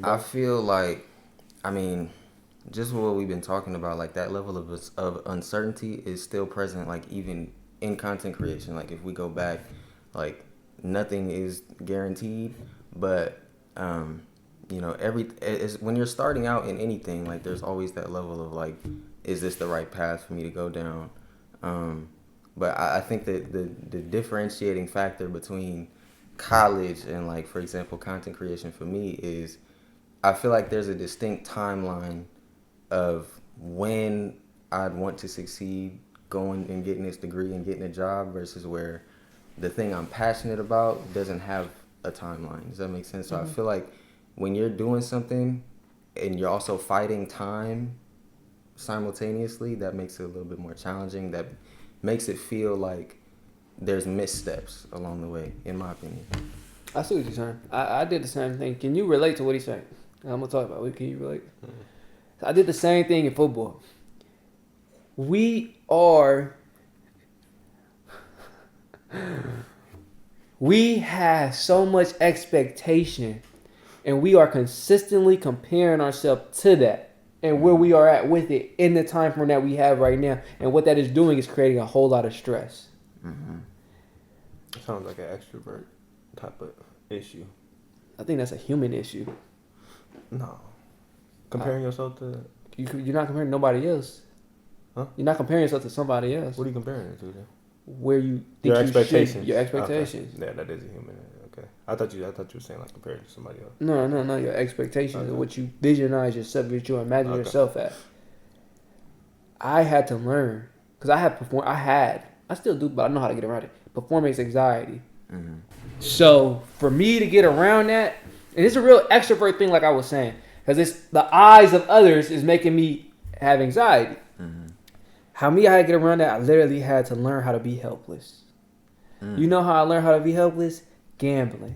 I feel like, I mean, just what we've been talking about, like that level of uncertainty is still present, like even in content creation. Like if we go back, like nothing is guaranteed, but when you're starting out in anything, like there's always that level of like, is this the right path for me to go down? But I think that the differentiating factor between college and, like, for example, content creation for me is I feel like there's a distinct timeline of when I'd want to succeed going and getting this degree and getting a job versus where the thing I'm passionate about doesn't have a timeline. Does that make sense? So I feel like when you're doing something and you're also fighting time simultaneously, that makes it a little bit more challenging. That makes it feel like there's missteps along the way, in my opinion. I see what you're saying. I did the same thing. Can you relate to what he's saying? I'm gonna talk about it. Can you relate? I did the same thing in football. We have so much expectation, and we are consistently comparing ourselves to that and where we are at with it in the time frame that we have right now. And what that is doing is creating a whole lot of stress. Mm-hmm. It sounds like an extrovert type of issue. I think that's a human issue. No. Comparing yourself to... You're not comparing nobody else. Huh? You're not comparing yourself to somebody else. What are you comparing it to then? Where you think your expectations. Should, your expectations. Okay. Yeah, that is a human. Okay. I thought you were saying like compared to somebody else. No. Your expectations of what you visualize yourself, what you imagine yourself at. I had to learn because I still do, but I know how to get around it. Performance anxiety. Mm-hmm. So for me to get around that, and it's a real extrovert thing, like I was saying, because it's the eyes of others is making me have anxiety. Mm-hmm. I had to get around that, I literally had to learn how to be helpless. You know how I learned how to be helpless? Gambling.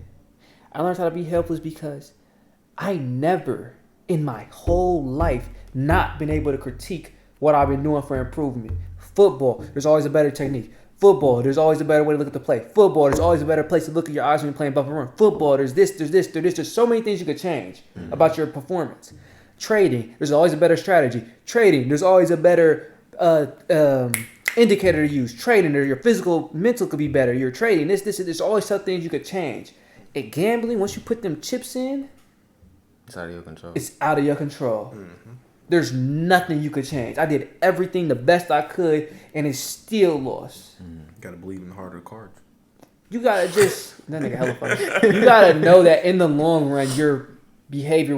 I learned how to be helpless because I never in my whole life not been able to critique what I've been doing for improvement. Football, there's always a better technique. Football, there's always a better way to look at the play. Football, there's always a better place to look at your eyes when you're playing bumper run. Football, there's so many things you could change about your performance. Trading, there's always a better strategy. Trading, there's always a better indicator to use. Trading, or your physical, mental could be better. You're trading, there's always some things you could change. At gambling, once you put them chips in, it's out of your control. It's out of your control. Mm-hmm. There's nothing you could change. I did everything the best I could, and it still lost. Gotta believe in harder cards. You gotta that nigga hella funny. You gotta know that in the long run, your behavior